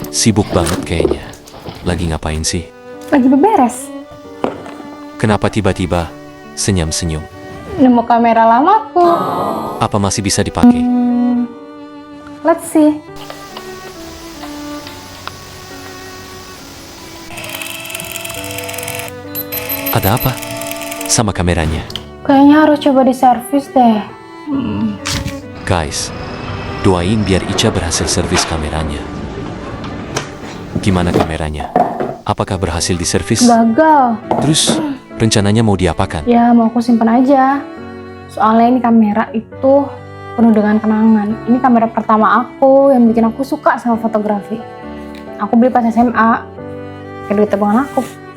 Sibuk banget kayaknya. Lagi ngapain sih? Lagi beberes. Kenapa tiba-tiba senyum-senyum? Nemu kamera lamaku. Apa masih bisa dipakai? Let's see. Ada apa sama kameranya? Kayaknya harus coba diservis deh. Guys, doain biar Ica berhasil servis kameranya. Gimana kameranya? Apakah berhasil diservis? Gagal. Terus rencananya mau diapakan? Ya mau aku simpan aja. Soalnya ini kamera itu penuh dengan kenangan. Ini kamera pertama aku yang bikin aku suka sama fotografi. Aku beli pas SMA. Pakai duit tabungan aku.